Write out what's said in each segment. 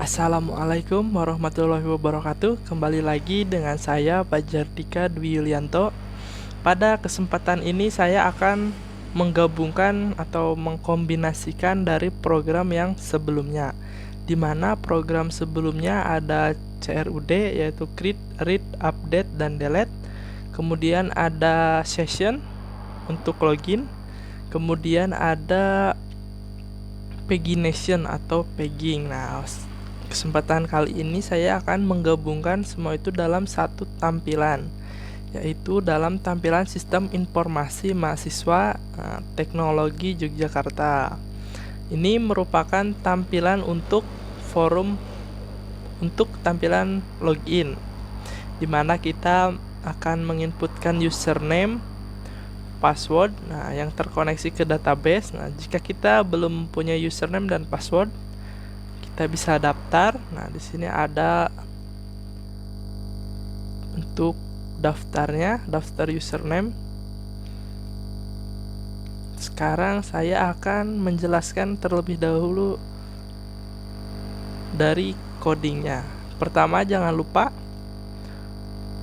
Assalamualaikum warahmatullahi wabarakatuh. Kembali lagi dengan saya Fajar Dika Dwi Yulianto. Pada kesempatan ini saya akan menggabungkan atau mengkombinasikan dari program yang sebelumnya, di mana program sebelumnya ada CRUD, yaitu create, read, update, dan delete. Kemudian ada session untuk login. Kemudian ada pagination atau pegging. Nah, kesempatan kali ini saya akan menggabungkan semua itu dalam satu tampilan, yaitu dalam tampilan Sistem Informasi Mahasiswa Teknologi Yogyakarta. Ini merupakan tampilan untuk forum, untuk tampilan login, di mana kita akan menginputkan username, password, yang terkoneksi ke database. Nah, jika kita belum punya username dan password, kita bisa daftar. Nah, di sini ada untuk daftarnya, daftar username. Sekarang saya akan menjelaskan terlebih dahulu dari codingnya. Pertama, jangan lupa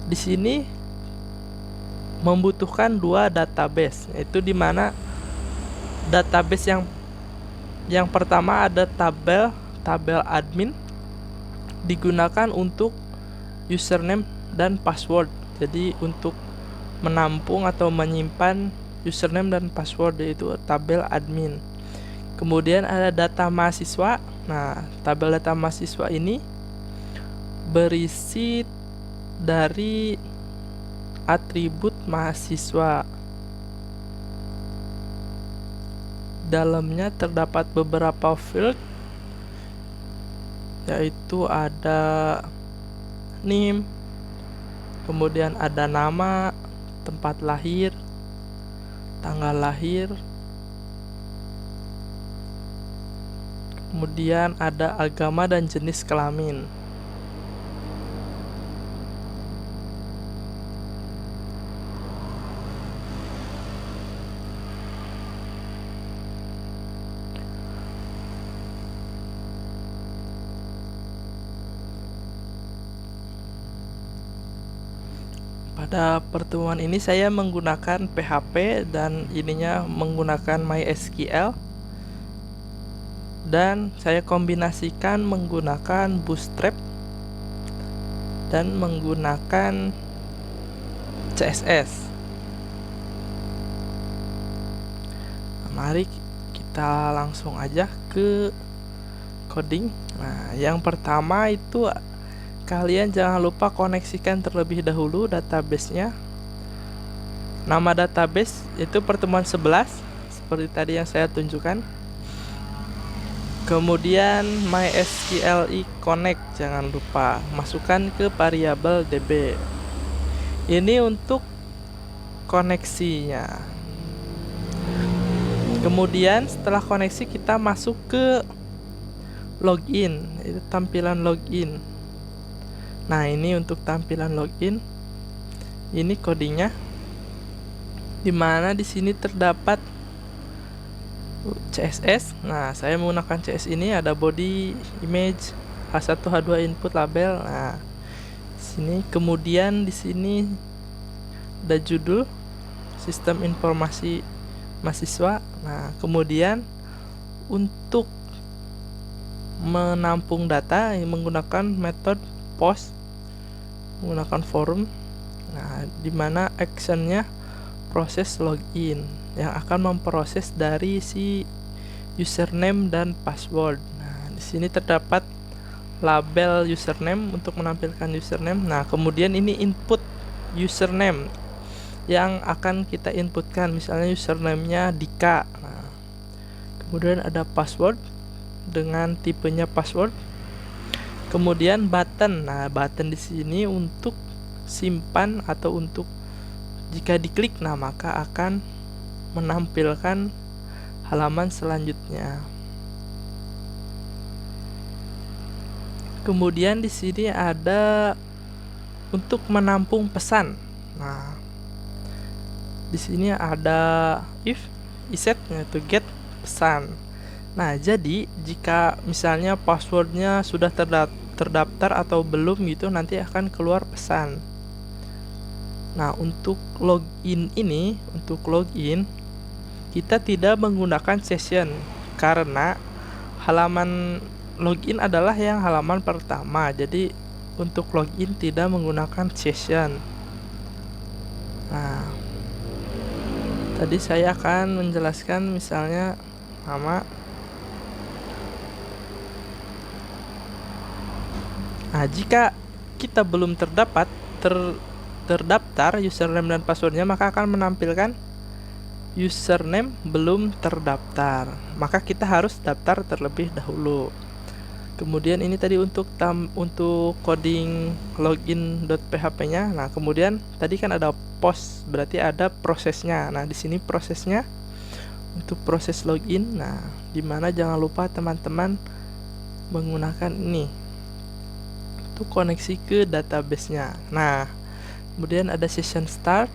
di sini membutuhkan dua database, yaitu di mana database yang pertama ada tabel admin, digunakan untuk username dan password. Jadi untuk menampung atau menyimpan username dan password, yaitu tabel admin. Kemudian ada data mahasiswa. Nah, tabel data mahasiswa ini berisi dari atribut mahasiswa. Dalamnya terdapat beberapa field, yaitu ada NIM, kemudian ada nama, tempat lahir, tanggal lahir, kemudian ada agama dan jenis kelamin. Pada pertemuan ini saya menggunakan PHP dan ininya menggunakan MySQL, dan saya kombinasikan menggunakan Bootstrap dan menggunakan CSS. Mari kita langsung aja ke coding. Nah, yang pertama itu kalian jangan lupa koneksikan terlebih dahulu database-nya. Nama database itu pertemuan 11 seperti tadi yang saya tunjukkan. Kemudian MySQL connect, jangan lupa masukkan ke variabel DB. Ini untuk koneksinya. Kemudian setelah koneksi kita masuk ke login, itu tampilan login. Nah, ini untuk tampilan login. Ini codingnya, dimana di sini terdapat CSS. Nah, saya menggunakan CSS ini, ada body, image, H1, H2 input, label. Nah, sini kemudian di sini ada judul Sistem Informasi Mahasiswa. Nah, kemudian untuk menampung data menggunakan metode post, menggunakan forum. Nah, dimana actionnya proses login yang akan memproses dari si username dan password. Nah, di sini terdapat label username untuk menampilkan username. Nah, kemudian ini input username yang akan kita inputkan, misalnya username-nya Dika. Nah, kemudian ada password dengan tipenya password. Kemudian button. Nah, button di sini untuk simpan atau untuk jika diklik, nah maka akan menampilkan halaman selanjutnya. Kemudian di sini ada untuk menampung pesan. Nah, di sini ada if, iset, yaitu get pesan. Nah, jadi jika misalnya passwordnya sudah terdaftar atau belum gitu, nanti akan keluar pesan. Nah, untuk login ini, kita tidak menggunakan session karena halaman login adalah yang halaman pertama. Jadi untuk login tidak menggunakan session. Nah, tadi saya akan menjelaskan misalnya nama. Nah, jika kita belum terdaftar username dan passwordnya, maka akan menampilkan username belum terdaftar. Maka kita harus daftar terlebih dahulu. Kemudian ini tadi untuk coding login.php-nya. Nah, kemudian tadi kan ada post, berarti ada prosesnya. Nah, di sini prosesnya untuk proses login. Nah, dimana jangan lupa teman-teman menggunakan ini untuk koneksi ke database-nya. Nah, kemudian ada session start.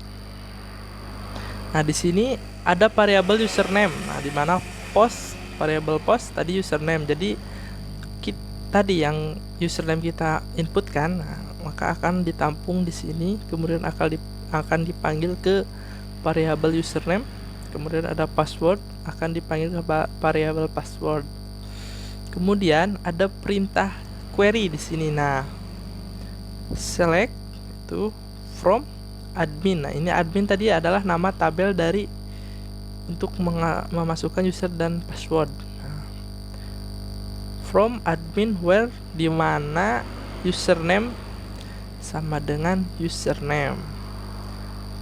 Nah, di sini ada variabel username. Nah, di mana variabel post tadi username. Jadi tadi yang username kita inputkan, nah, maka akan ditampung di sini, kemudian akan dipanggil ke variabel username. Kemudian ada password, akan dipanggil ke variabel password. Kemudian ada perintah query di sini. Nah, select itu from admin. Nah, ini admin tadi adalah nama tabel dari untuk memasukkan user dan password. From admin where, dimana username sama dengan username.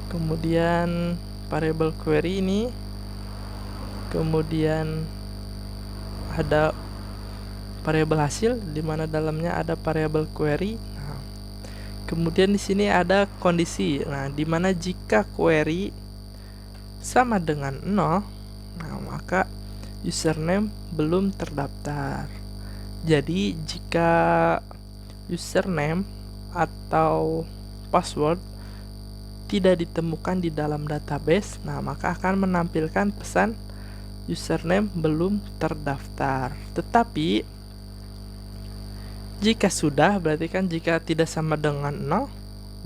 Kemudian variable query ini, kemudian ada variabel hasil dimana dalamnya ada variabel query. Nah, kemudian di sini ada kondisi. Nah, dimana jika query sama dengan 0, nah maka username belum terdaftar. Jadi jika username atau password tidak ditemukan di dalam database, nah maka akan menampilkan pesan username belum terdaftar. Tetapi jika sudah, berarti kan jika tidak sama dengan 0,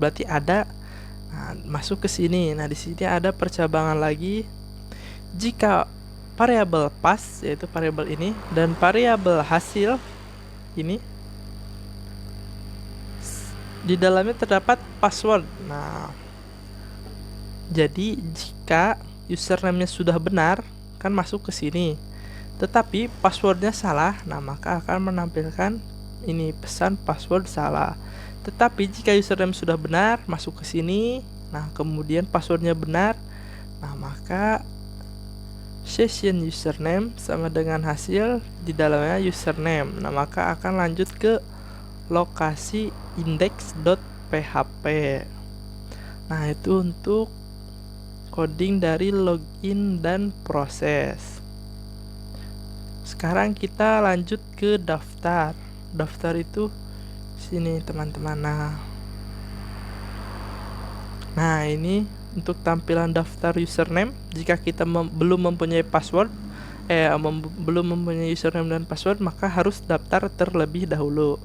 berarti ada. Nah, masuk ke sini. Nah, di sini ada percabangan lagi. Jika variabel pass, yaitu variabel ini, dan variabel hasil ini di dalamnya terdapat password. Nah, jadi jika username-nya sudah benar, kan masuk ke sini. Tetapi passwordnya salah, nah maka akan menampilkan ini pesan password salah. Tetapi jika username sudah benar, masuk ke sini, nah kemudian passwordnya benar, nah maka session username sama dengan hasil di dalamnya username. Nah, maka akan lanjut ke lokasi index.php. Nah, itu untuk coding dari login dan proses. Sekarang kita lanjut ke daftar. Daftar itu sini, teman-teman. Nah, ini untuk tampilan daftar username. Jika kita belum mempunyai password, belum mempunyai username dan password, maka harus daftar terlebih dahulu.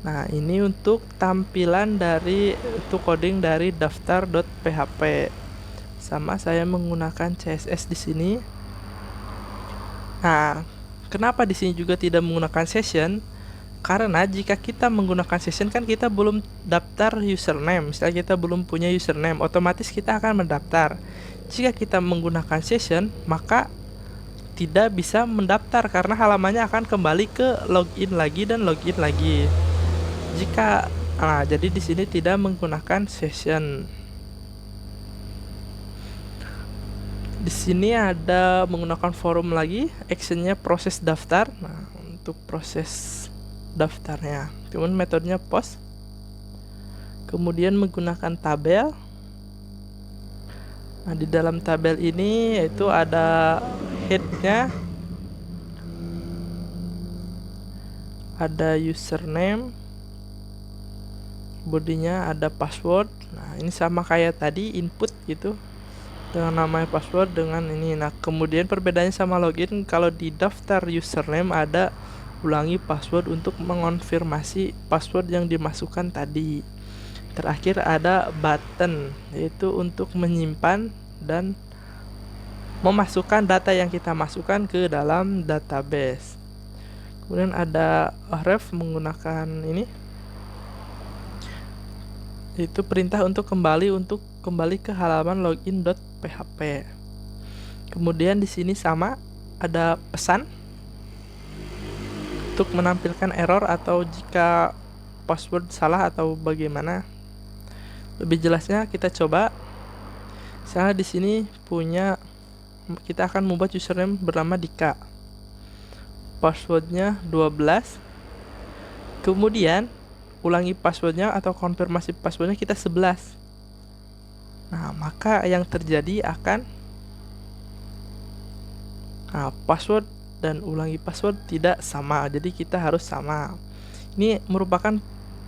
Nah, ini untuk tampilan dari coding dari daftar.php. Sama saya menggunakan CSS di sini. Nah, kenapa di sini juga tidak menggunakan session? Karena jika kita menggunakan session, kan kita belum daftar username. Misalnya kita belum punya username, otomatis kita akan mendaftar. Jika kita menggunakan session, maka tidak bisa mendaftar karena halamannya akan kembali ke login lagi dan login lagi. Jadi di sini tidak menggunakan session. Di sini ada menggunakan forum lagi, actionnya proses daftar. Nah, untuk proses daftarnya, kemudian metodenya post, kemudian menggunakan tabel. Nah, di dalam tabel ini yaitu ada headnya, ada username, bodinya ada password. Nah, ini sama kayak tadi input gitu, dengan nama password dengan ini. Nah, kemudian perbedaannya sama login, kalau di daftar username ada ulangi password untuk mengonfirmasi password yang dimasukkan tadi. Terakhir ada button, yaitu untuk menyimpan dan memasukkan data yang kita masukkan ke dalam database. Kemudian ada ref menggunakan ini, itu perintah untuk kembali ke halaman login.php. Kemudian di sini sama ada pesan untuk menampilkan error atau jika password salah atau bagaimana. Lebih jelasnya kita coba. Misalnya di sini kita akan membuat username bernama Dika. Passwordnya 12. Kemudian ulangi passwordnya atau konfirmasi passwordnya kita 11. Nah, maka yang terjadi akan password dan ulangi password tidak sama. Jadi kita harus sama. Ini merupakan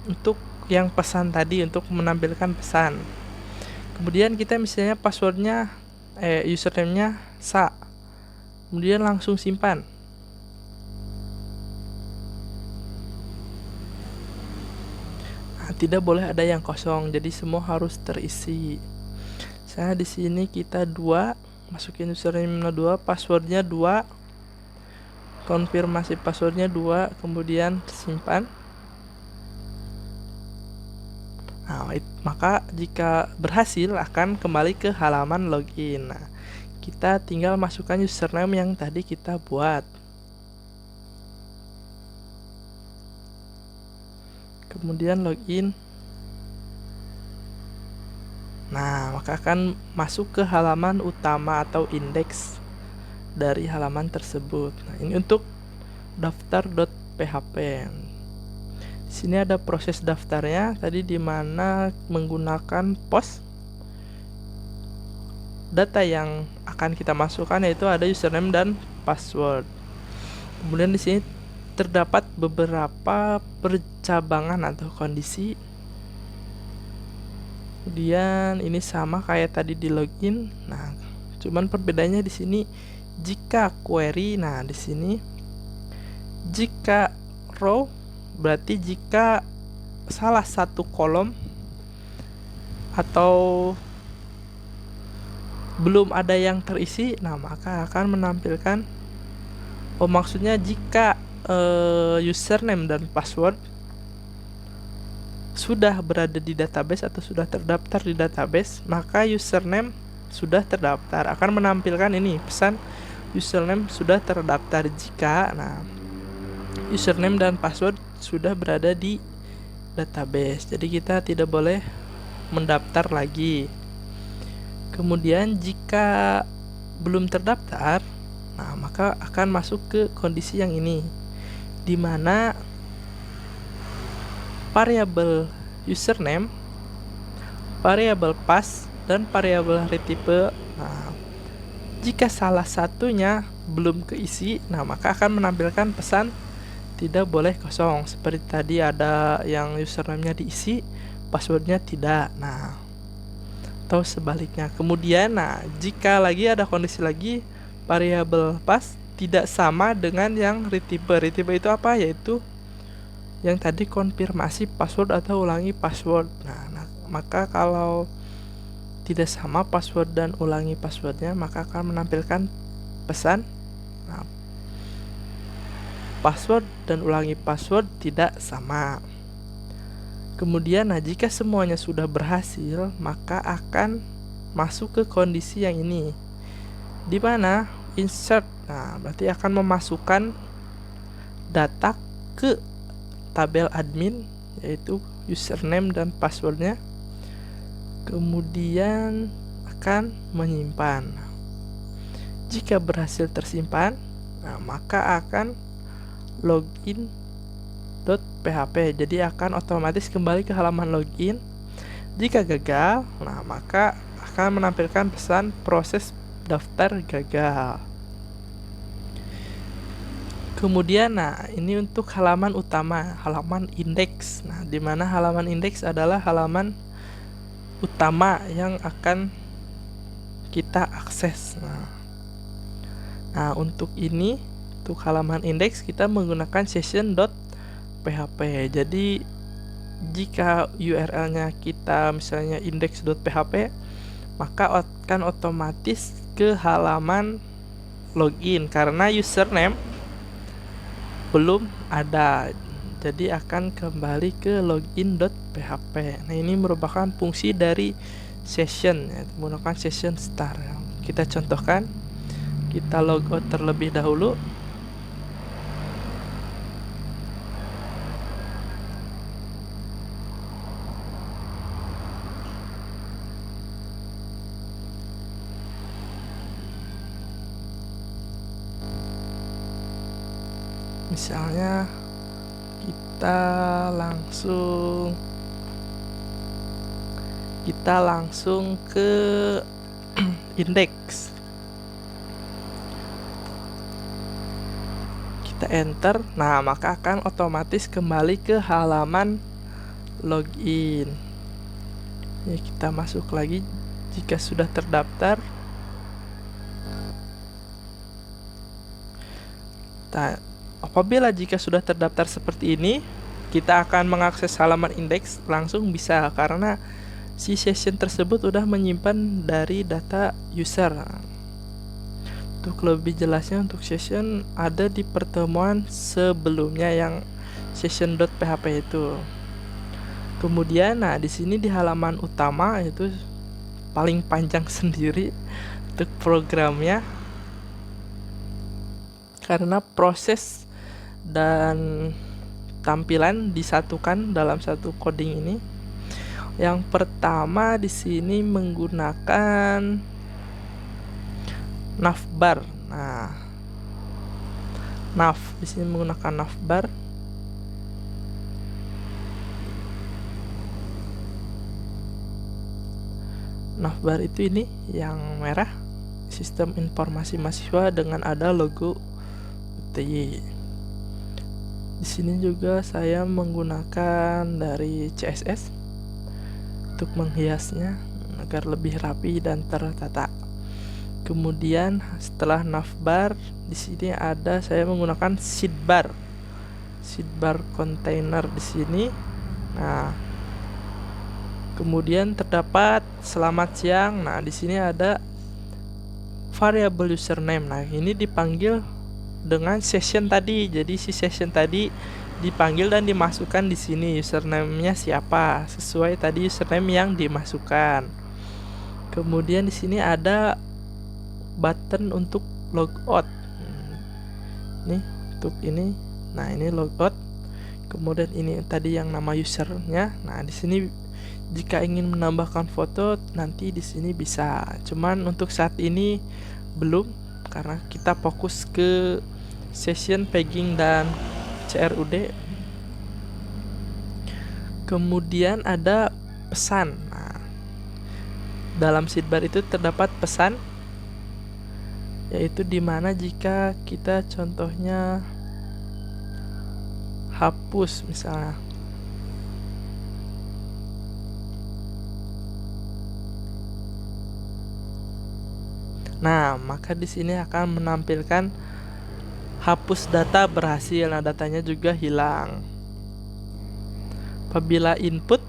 untuk yang pesan tadi, untuk menampilkan pesan. Kemudian kita misalnya passwordnya username-nya sa. Kemudian langsung simpan. Tidak boleh ada yang kosong, jadi semua harus terisi. Saya di sini kita 2, masukin username 2, passwordnya 2, konfirmasi passwordnya 2, kemudian simpan. Nah, maka jika berhasil akan kembali ke halaman login. Nah, kita tinggal masukkan username yang tadi kita buat. Kemudian login. Nah, maka akan masuk ke halaman utama atau indeks dari halaman tersebut. Nah, ini untuk daftar.php. Di sini ada proses daftarnya tadi, di mana menggunakan post. Data yang akan kita masukkan yaitu ada username dan password. Kemudian di sini terdapat beberapa percabangan atau kondisi. Kemudian ini sama kayak tadi di login. Nah, cuman perbedaannya di sini jika query. Nah, di sini jika row berarti jika salah satu kolom atau belum ada yang terisi, nah maka akan menampilkan maksudnya jika username dan password sudah berada di database atau sudah terdaftar di database, maka username sudah terdaftar, akan menampilkan ini pesan username sudah terdaftar. Jika username dan password sudah berada di database, jadi kita tidak boleh mendaftar lagi. Kemudian jika belum terdaftar, nah maka akan masuk ke kondisi yang ini, di mana variabel username, variabel pass, dan variabel retype. Nah, jika salah satunya belum keisi, nah maka akan menampilkan pesan tidak boleh kosong. Seperti tadi ada yang username-nya diisi, passwordnya tidak. Nah, atau sebaliknya. Kemudian, jika lagi ada kondisi lagi, variabel pass tidak sama dengan yang retype. Retype itu apa? Yaitu yang tadi konfirmasi password atau ulangi password. Nah, maka kalau tidak sama password dan ulangi passwordnya, maka akan menampilkan pesan password dan ulangi password tidak sama. Kemudian jika semuanya sudah berhasil, maka akan masuk ke kondisi yang ini, di mana insert. Nah, berarti akan memasukkan data ke tabel admin, yaitu username dan passwordnya. Kemudian akan menyimpan. Jika berhasil tersimpan, maka akan login.php, jadi akan otomatis kembali ke halaman login. Jika gagal, maka akan menampilkan pesan proses daftar gagal. Kemudian ini untuk halaman utama, halaman indeks. Nah, di mana halaman indeks adalah halaman utama yang akan kita akses. Nah, untuk ini, untuk halaman indeks kita menggunakan session.php. Jadi jika URL-nya kita misalnya index.php, maka akan otomatis ke halaman login karena username belum ada. Jadi akan kembali ke login.php. Nah, ini merupakan fungsi dari session, ya, menggunakan session start. Kita contohkan, kita logout terlebih dahulu. Misalnya kita langsung ke indeks. Kita enter. Nah, maka akan otomatis kembali ke halaman login. Ya, kita masuk lagi jika sudah terdaftar. Apabila jika sudah terdaftar seperti ini, kita akan mengakses halaman indeks langsung bisa karena si session tersebut sudah menyimpan dari data user. Untuk lebih jelasnya, untuk session ada di pertemuan sebelumnya yang session.php itu. Kemudian, nah di sini di halaman utama itu paling panjang sendiri untuk programnya karena proses dan tampilan disatukan dalam satu coding ini. Yang pertama di sini menggunakan navbar. Nah, di sini menggunakan navbar. Navbar itu ini yang merah, sistem informasi mahasiswa dengan ada logo UTY. Di sini juga saya menggunakan dari CSS untuk menghiasnya agar lebih rapi dan tertata. Kemudian setelah navbar, di sini ada saya menggunakan sidebar container di sini. Nah, kemudian terdapat selamat siang. Nah, di sini ada variable username. Nah, ini dipanggil dengan session tadi. Jadi si session tadi dipanggil dan dimasukkan di sini username-nya siapa sesuai tadi username yang dimasukkan. Kemudian di sini ada button untuk logout. Nih, untuk ini. Nah, ini logout. Kemudian ini tadi yang nama usernya. Nah, di sini jika ingin menambahkan foto nanti di sini bisa. Cuman untuk saat ini belum karena kita fokus ke session pegging dan CRUD. Kemudian ada pesan. Nah, dalam sidebar itu terdapat pesan, yaitu dimana jika kita contohnya hapus misalnya. Nah, maka di sini akan menampilkan hapus data berhasil. Nah, datanya juga hilang. Apabila input,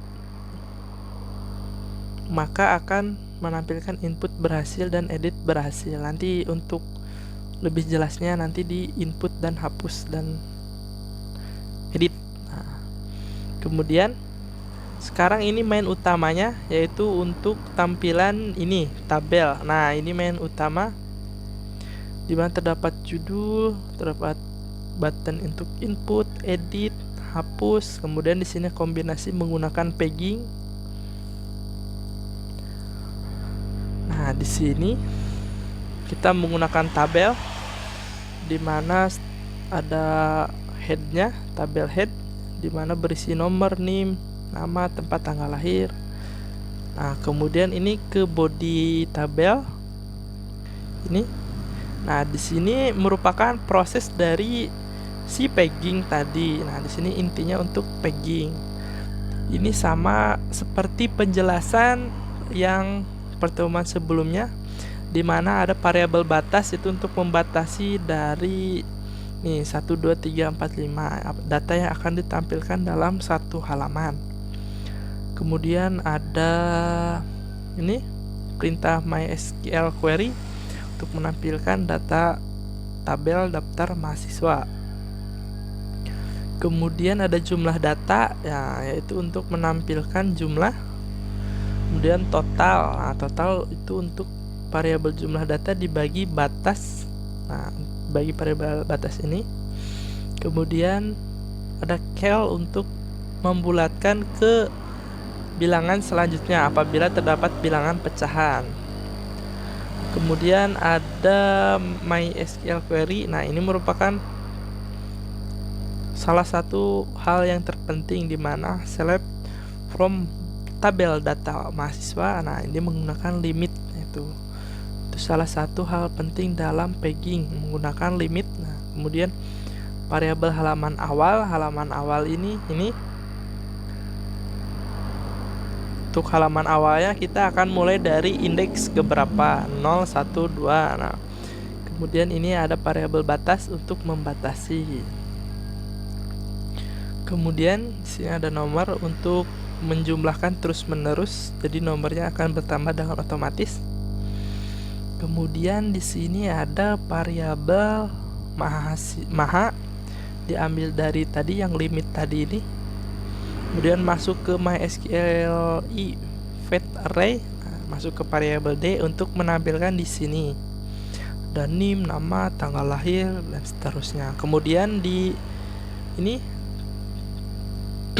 maka akan menampilkan input berhasil dan edit berhasil. Nanti untuk lebih jelasnya nanti di input dan hapus dan edit. Nah, kemudian sekarang ini main utamanya yaitu untuk tampilan ini tabel. Nah, ini main utama dimana terdapat judul, terdapat button untuk input, edit, hapus. Kemudian di sini kombinasi menggunakan pegging. Nah, di sini kita menggunakan tabel dimana ada headnya, tabel head dimana berisi nomor, NIM, nama, tempat, tanggal lahir. Nah, kemudian ini ke body tabel ini. Nah, di sini merupakan proses dari si pegging tadi. Nah, di sini intinya untuk pegging. Ini sama seperti penjelasan yang pertemuan sebelumnya. di mana ada variabel batas itu untuk membatasi dari nih 1 2 3 4 5 data yang akan ditampilkan dalam satu halaman. Kemudian ada ini perintah MySQL query untuk menampilkan data tabel daftar mahasiswa. Kemudian ada jumlah data ya, yaitu untuk menampilkan jumlah. Kemudian total. Nah, total itu untuk variabel jumlah data dibagi batas. Nah, bagi variabel batas ini. Kemudian ada cal untuk membulatkan ke bilangan selanjutnya apabila terdapat bilangan pecahan. Kemudian ada MySQL query. Nah, ini merupakan salah satu hal yang terpenting di mana select from tabel data mahasiswa. Nah, ini menggunakan limit itu salah satu hal penting dalam pegging menggunakan limit. Nah, kemudian variabel halaman awal ini untuk halaman awalnya kita akan mulai dari indeks keberapa 0 1 2. Nah, kemudian ini ada variabel batas untuk membatasi. Kemudian di sini ada nomor untuk menjumlahkan terus-menerus, jadi nomornya akan bertambah dengan otomatis. Kemudian di sini ada variabel maha diambil dari tadi yang limit tadi ini. Kemudian masuk ke MySQL fetch array, masuk ke variabel D untuk menampilkan di sini ada NIM, nama, tanggal lahir dan seterusnya. Kemudian di ini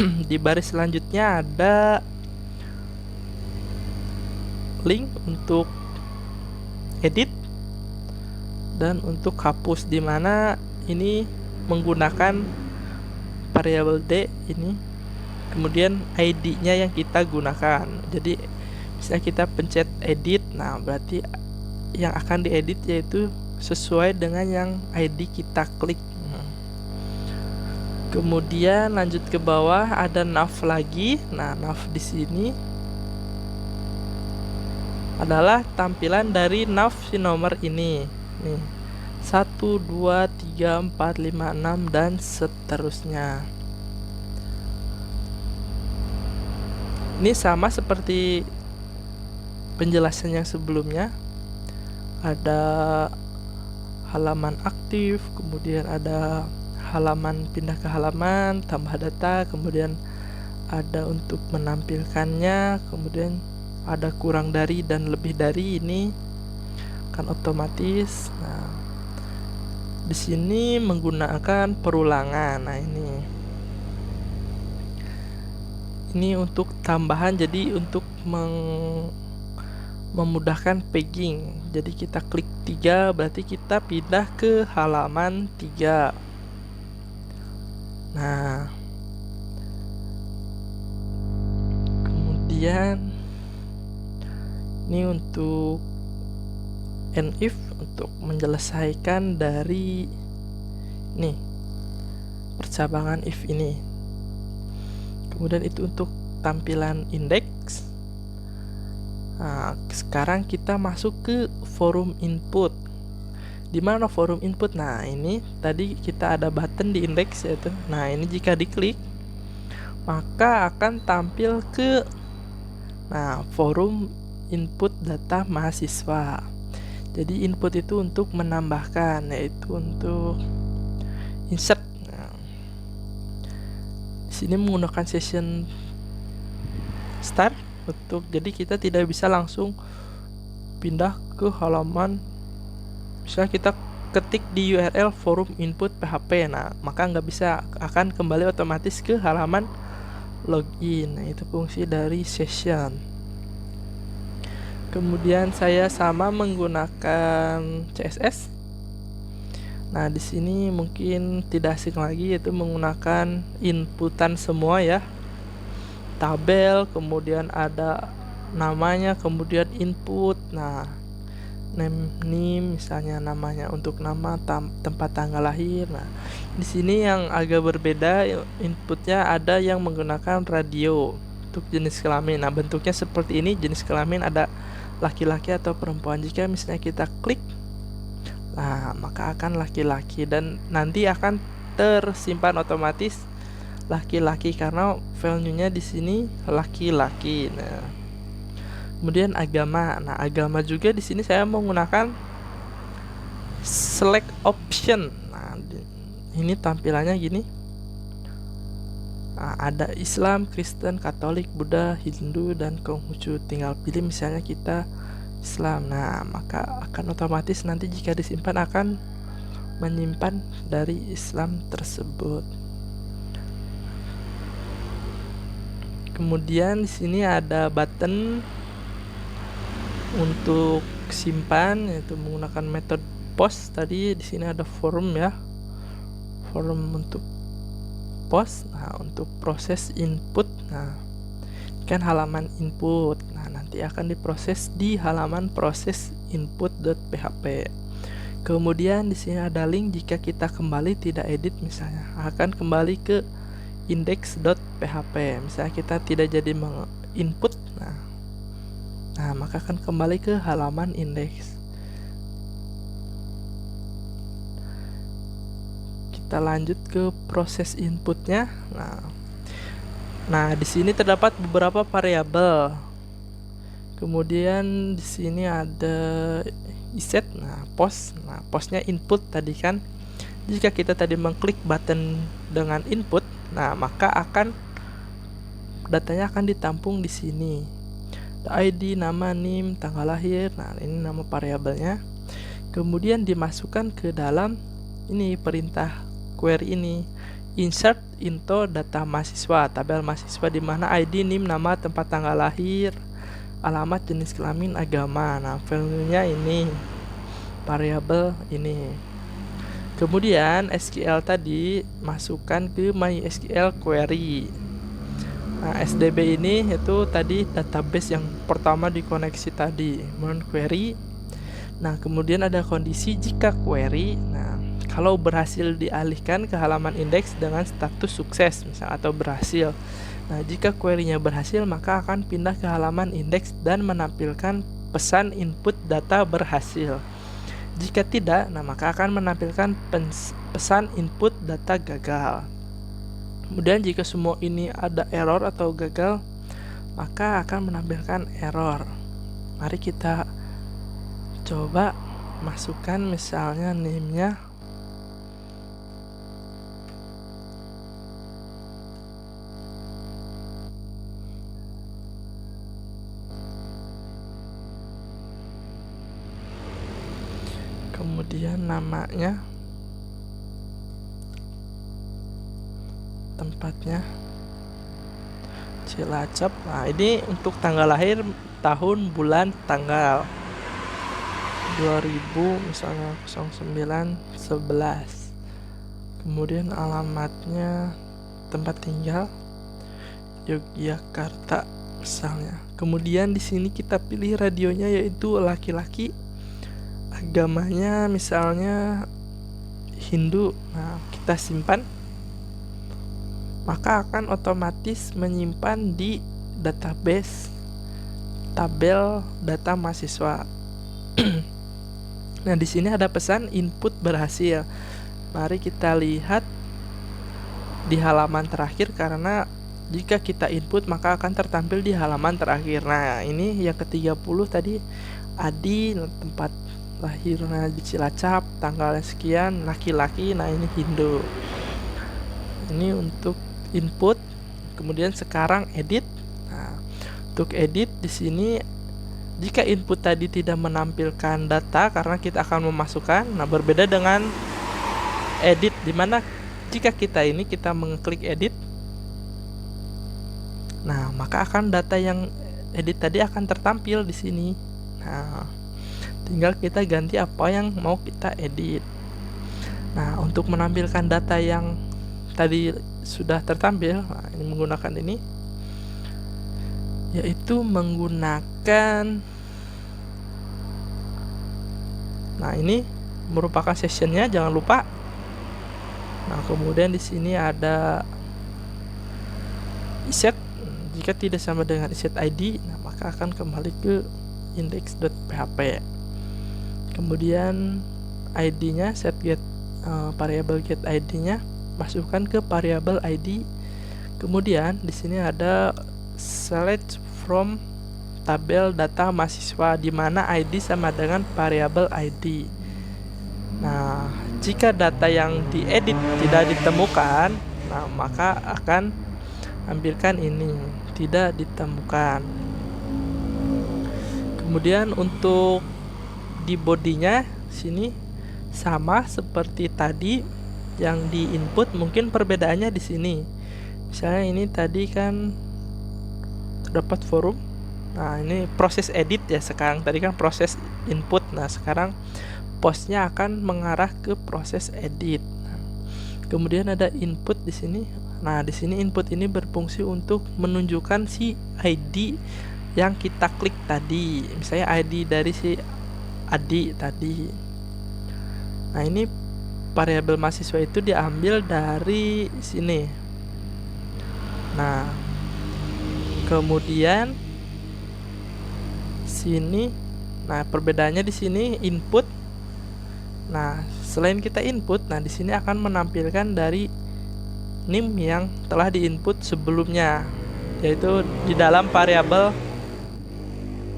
di baris selanjutnya ada link untuk edit dan untuk hapus, di mana ini menggunakan variabel D ini. Kemudian ID-nya yang kita gunakan. Jadi misalnya kita pencet edit, nah berarti yang akan diedit yaitu sesuai dengan yang ID kita klik. Kemudian lanjut ke bawah ada nav lagi. Nah, nav di sini adalah tampilan dari nav si nomor ini. Nih, 1 2 3 4 5 6 dan seterusnya. Ini sama seperti penjelasan yang sebelumnya. Ada halaman aktif, kemudian ada halaman pindah ke halaman, tambah data, kemudian ada untuk menampilkannya, kemudian ada kurang dari dan lebih dari, ini akan otomatis. Nah, di sini menggunakan perulangan. Nah, ini untuk tambahan, jadi untuk memudahkan pegging. Jadi kita klik 3 berarti kita pindah ke halaman 3. Nah, kemudian ini untuk and if untuk menyelesaikan dari nih percabangan if ini. Kemudian itu untuk tampilan indeks. Nah, sekarang kita masuk ke forum input. Di mana forum input? Nah, ini tadi kita ada button di indeks yaitu. Nah, ini jika diklik maka akan tampil ke forum input data mahasiswa. Jadi input itu untuk menambahkan, yaitu untuk insert. Nah, di sini menggunakan session start untuk, jadi kita tidak bisa langsung pindah ke halaman. Misalnya kita ketik di URL forum input PHP, nah maka nggak bisa, akan kembali otomatis ke halaman login. Nah, itu fungsi dari session. Kemudian saya sama menggunakan CSS. Nah, di sini mungkin tidak asing lagi, yaitu menggunakan inputan semua ya. Tabel, kemudian ada namanya, kemudian input. Nah, name misalnya namanya untuk nama, tempat tanggal lahir. Nah, di sini yang agak berbeda, inputnya ada yang menggunakan radio untuk jenis kelamin. Nah, bentuknya seperti ini, jenis kelamin ada laki-laki atau perempuan. Jika misalnya kita klik, nah maka akan laki-laki, dan nanti akan tersimpan otomatis laki-laki karena value-nya di sini laki-laki. Nah, kemudian agama. Nah, agama juga di sini saya menggunakan select option. Nah, ini tampilannya gini. Nah, ada Islam, Kristen, Katolik, Buddha, Hindu, dan Konghucu. Tinggal pilih misalnya kita Islam. Nah, maka akan otomatis nanti jika disimpan akan menyimpan dari Islam tersebut. Kemudian di sini ada button untuk simpan, yaitu menggunakan metode post. Tadi di sini ada form ya, form untuk post. Nah, untuk proses input, nah kan halaman input. Nah, nanti akan diproses di halaman proses input.php. Kemudian di sini ada link jika kita kembali tidak edit, misalnya akan kembali ke index.php. Misalnya kita tidak jadi menginput, nah maka akan kembali ke halaman index. Kita lanjut ke proses inputnya. Nah di sini terdapat beberapa variabel. Kemudian di sini ada iset, post. Nah, postnya input tadi kan. Jika kita tadi mengklik button dengan input, nah maka akan datanya akan ditampung di sini. ID, nama, NIM, tanggal lahir. Nah, ini nama variabelnya. Kemudian dimasukkan ke dalam ini perintah query ini. Insert into data mahasiswa, tabel mahasiswa di mana ID, NIM, nama, tempat tanggal lahir, alamat, jenis kelamin, agama. Nah, value-nya ini variabel ini. Kemudian SQL tadi masukkan ke MySQL query. Nah, SDB ini itu tadi database yang pertama dikoneksi tadi, query. Nah, kemudian ada kondisi jika query, nah kalau berhasil dialihkan ke halaman indeks dengan status sukses misalnya atau berhasil. Nah, jika query-nya berhasil maka akan pindah ke halaman indeks dan menampilkan pesan input data berhasil. Jika tidak, nah maka akan menampilkan pesan input data gagal. Kemudian jika semua ini ada error atau gagal, maka akan menampilkan error. Mari kita coba masukkan misalnya name-nya. Kemudian namanya, tempatnya Cilacap. Nah, ini untuk tanggal lahir, tahun, bulan, tanggal 2000 misalnya 09/11. Kemudian alamatnya, tempat tinggal Yogyakarta misalnya. Kemudian di sini kita pilih radionya yaitu laki-laki. Agamanya misalnya Hindu. Nah, kita simpan. Maka akan otomatis menyimpan di database tabel data mahasiswa. Nah, di sini ada pesan input berhasil. Mari kita lihat di halaman terakhir, karena jika kita input maka akan tertampil di halaman terakhir. Nah, ini yang ke-30 tadi, Adi, tempat lahirnya di Cilacap, tanggalnya sekian, laki-laki. Nah, ini Hindu. Ini untuk input. Kemudian sekarang edit. Nah, untuk edit di sini jika input tadi tidak menampilkan data karena kita akan memasukkan. Nah, berbeda dengan edit di mana jika kita mengklik edit, nah maka akan data yang edit tadi akan tertampil di sini. Nah, tinggal kita ganti apa yang mau kita edit. Nah, untuk menampilkan data yang tadi sudah tertampil, nah ini menggunakan ini, yaitu menggunakan, nah ini merupakan sessionnya, jangan lupa. Nah, kemudian di sini ada iset. Jika tidak sama dengan iset ID, nah maka akan kembali ke index.php. Kemudian ID-nya set get variabel get ID-nya masukkan ke variabel ID. Kemudian di sini ada select from tabel data mahasiswa, di mana ID sama dengan variabel ID. Nah, jika data yang diedit tidak ditemukan, nah maka akan ambilkan ini tidak ditemukan. Kemudian untuk di bodinya sini sama seperti tadi yang di input, mungkin perbedaannya di sini. Misalnya ini tadi kan terdapat forum. Nah, ini proses edit ya sekarang. Tadi kan proses input. Nah, sekarang postnya akan mengarah ke proses edit. Kemudian ada input di sini. Nah, di sini input ini berfungsi untuk menunjukkan si ID yang kita klik tadi. Misalnya ID dari si Adi tadi. Nah, ini variabel mahasiswa itu diambil dari sini. Nah, kemudian sini, nah perbedaannya di sini input. Nah, selain kita input, nah di sini akan menampilkan dari NIM yang telah diinput sebelumnya, yaitu di dalam variabel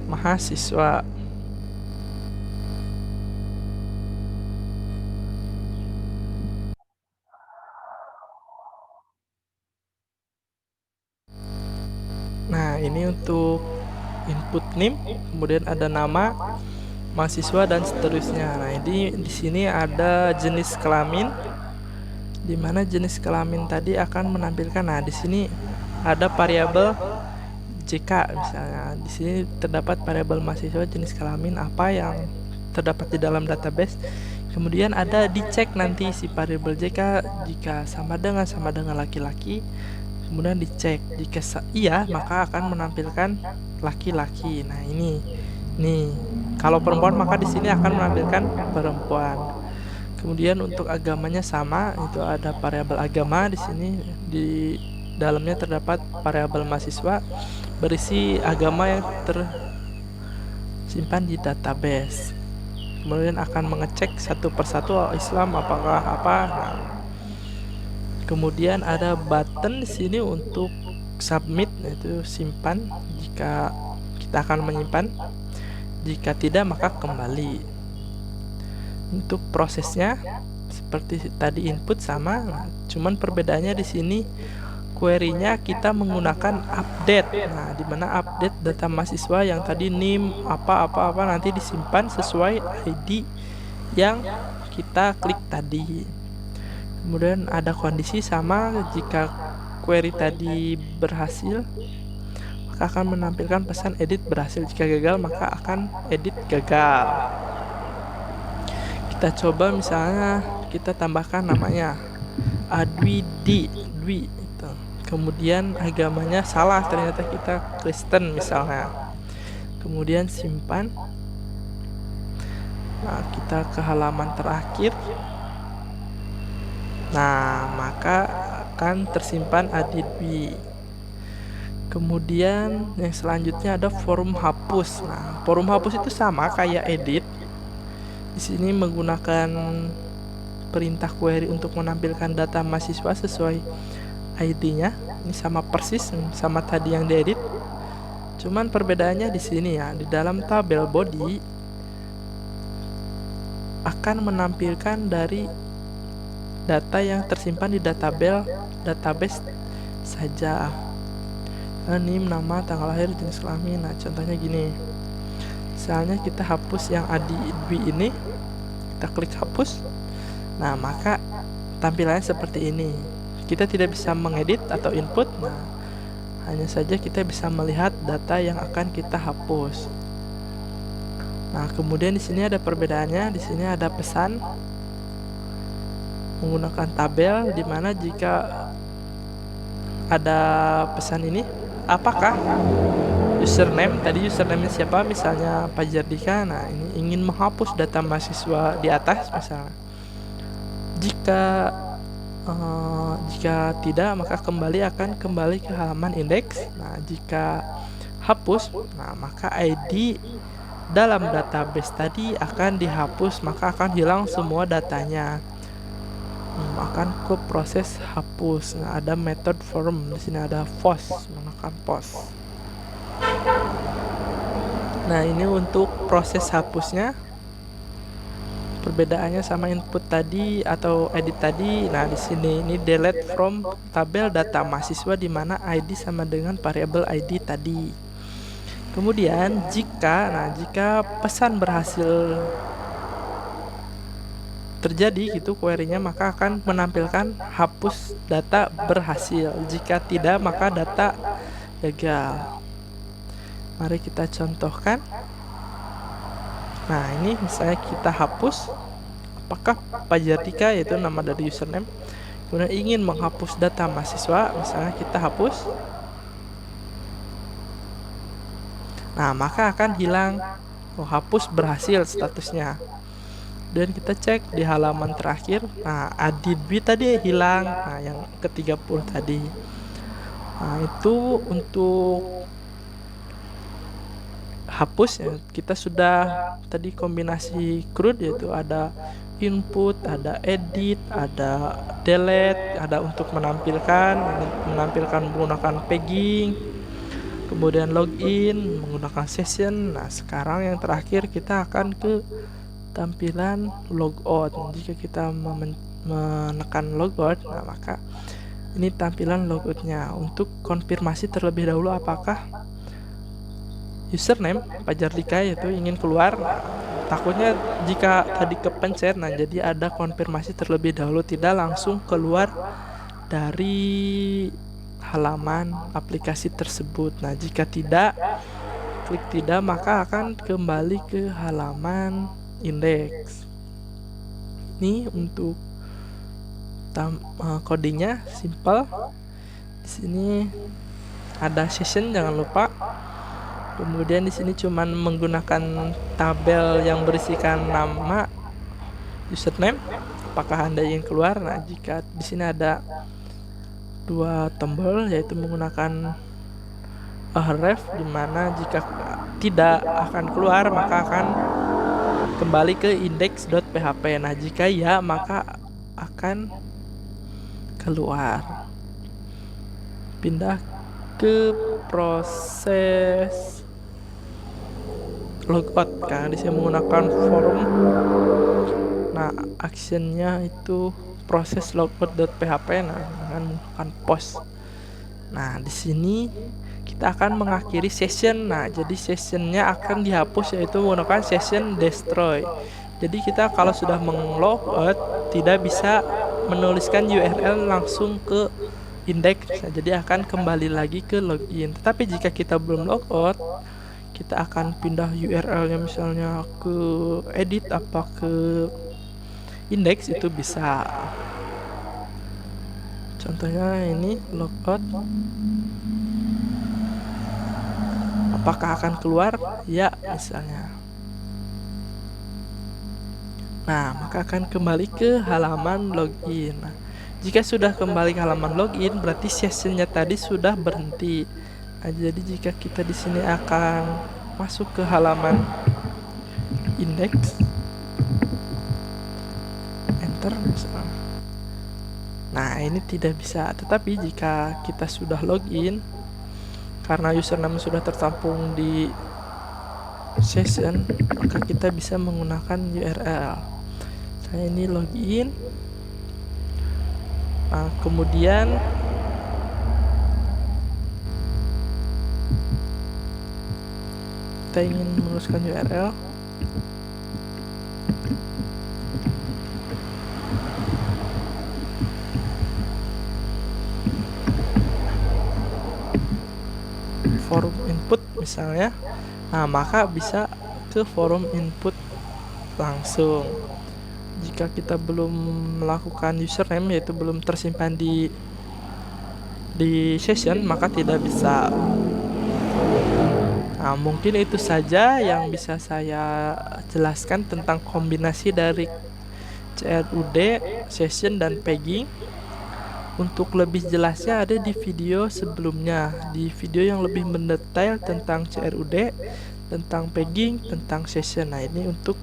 mahasiswa. Nah, ini untuk input NIM, kemudian ada nama mahasiswa dan seterusnya. Nah, ini di sini ada jenis kelamin, di mana jenis kelamin tadi akan menampilkan. Nah, di sini ada variabel JK misalnya. Di sini terdapat variabel mahasiswa jenis kelamin apa yang terdapat di dalam database. Kemudian ada dicek nanti si variabel JK jika sama dengan laki-laki. Kemudian dicek jika iya, maka akan menampilkan laki-laki. Nah, ini nih, kalau perempuan maka di sini akan menampilkan perempuan. Kemudian untuk agamanya sama, itu ada variabel agama di sini. Di dalamnya terdapat variabel mahasiswa berisi agama yang tersimpan di database. Kemudian akan mengecek satu persatu Islam apakah apa. Nah, kemudian ada button di sini untuk submit, yaitu simpan jika kita akan menyimpan. Jika tidak, maka kembali. Untuk prosesnya seperti tadi input sama, nah, cuman perbedaannya di sini query-nya kita menggunakan update. Nah, di mana update data mahasiswa yang tadi NIM apa nanti disimpan sesuai ID yang kita klik tadi. Kemudian ada kondisi sama, jika query tadi berhasil maka akan menampilkan pesan edit berhasil, jika gagal maka akan edit gagal. Kita coba misalnya kita tambahkan namanya Dwi. Itu. Kemudian agamanya salah, ternyata kita Kristen misalnya. Kemudian simpan. Nah, kita ke halaman terakhir. Nah, maka akan tersimpan Adidwi. Kemudian yang selanjutnya ada forum hapus. Nah, forum hapus itu sama kayak edit. Di sini menggunakan perintah query untuk menampilkan data mahasiswa sesuai ID-nya. Ini sama persis sama tadi yang diedit. Cuman perbedaannya di sini ya, di dalam tabel body akan menampilkan dari data yang tersimpan di database saja. NIM, nama, tanggal lahir, jenis kelamin. Nah, contohnya gini. Misalnya kita hapus yang Adidwi ini, kita klik hapus. Nah, maka tampilannya seperti ini. Kita tidak bisa mengedit atau input. Nah, hanya saja kita bisa melihat data yang akan kita hapus. Nah, kemudian di sini ada perbedaannya. Di sini ada pesan menggunakan tabel, di mana jika ada pesan ini, apakah username, tadi username siapa, misalnya Pajardika. Nah, ini ingin menghapus data mahasiswa di atas misalnya. Jika tidak, maka akan kembali ke halaman indeks. Nah, jika hapus, nah maka ID dalam database tadi akan dihapus, maka akan hilang semua datanya. Akan ke proses hapus. Nah, ada method form, di sini ada post, menggunakan post. Nah, ini untuk proses hapusnya. Perbedaannya sama input tadi atau edit tadi. Nah, di sini ini delete from tabel data mahasiswa, di mana ID sama dengan variabel ID tadi. Kemudian jika pesan berhasil terjadi gitu query-nya, maka akan menampilkan hapus data berhasil. Jika tidak, maka data gagal. Mari kita contohkan. Nah, ini misalnya kita hapus, apakah Fajar Dika, yaitu nama dari username, kemudian ingin menghapus data mahasiswa, misalnya kita hapus. Nah, maka akan hilang, hapus berhasil statusnya. Dan kita cek di halaman terakhir. Nah, Adidbi tadi hilang, nah yang ke-30 tadi. Nah, itu untuk hapus ya. Kita sudah tadi kombinasi CRUD, yaitu ada input, ada edit, ada delete, ada untuk menampilkan menggunakan pegging, kemudian login menggunakan session. Nah, sekarang yang terakhir kita akan ke tampilan logout. Jika kita menekan logout, nah maka ini tampilan logoutnya. Untuk konfirmasi terlebih dahulu apakah username Fajar Dika itu ingin keluar. Takutnya jika tadi kepencet, nah jadi ada konfirmasi terlebih dahulu, tidak langsung keluar dari halaman aplikasi tersebut. Nah, jika tidak, klik tidak, maka akan kembali ke halaman indeks. Ini untuk codingnya simple. Di sini ada session, jangan lupa. Kemudian di sini cuman menggunakan tabel yang berisikan nama, username, apakah Anda ingin keluar. Nah, jika di sini ada dua tombol, yaitu menggunakan href, dimana jika tidak akan keluar maka akan kembali ke index.php. Nah, jika ya, maka akan keluar. Pindah ke proses logout, karena di sini menggunakan form. Nah, actionnya itu proses logout.php, nah dengan menggunakan post. Nah, di sini kita akan mengakhiri session. Nah, jadi sessionnya akan dihapus, yaitu menggunakan session destroy. Jadi kita kalau sudah meng-logout tidak bisa menuliskan URL langsung ke index. Nah, jadi akan kembali lagi ke login. Tetapi jika kita belum logout, kita akan pindah URL-nya misalnya ke edit apa ke index, itu bisa. Contohnya ini logout. Apakah akan keluar? Ya, misalnya. Nah, maka akan kembali ke halaman login. Nah, jika sudah kembali ke halaman login, berarti sessionnya tadi sudah berhenti. Nah, jadi jika kita di sini akan masuk ke halaman index, enter misalnya. Nah, ini tidak bisa. Tetapi jika kita sudah login, karena username sudah tertampung di session, maka kita bisa menggunakan URL. Saya ini login. Nah, kemudian kita ingin menuliskan URL. Forum input misalnya. Nah, maka bisa ke forum input langsung. Jika kita belum melakukan username, yaitu belum tersimpan di session, maka tidak bisa. Nah, mungkin itu saja yang bisa saya jelaskan tentang kombinasi dari CRUD, session, dan pegging. Untuk lebih jelasnya ada di video sebelumnya, di video yang lebih mendetail tentang CRUD tentang pegging, tentang session. Nah, ini untuk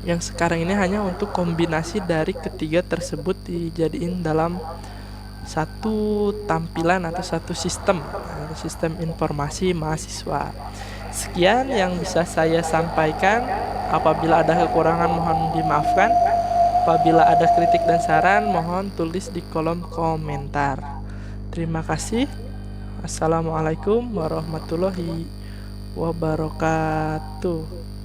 yang sekarang ini hanya untuk kombinasi dari ketiga tersebut dijadiin dalam satu tampilan atau satu sistem, sistem informasi mahasiswa. Sekian yang bisa saya sampaikan. Apabila ada kekurangan mohon dimaafkan. Apabila ada kritik dan saran mohon tulis di kolom komentar. Terima kasih. Assalamualaikum warahmatullahi wabarakatuh.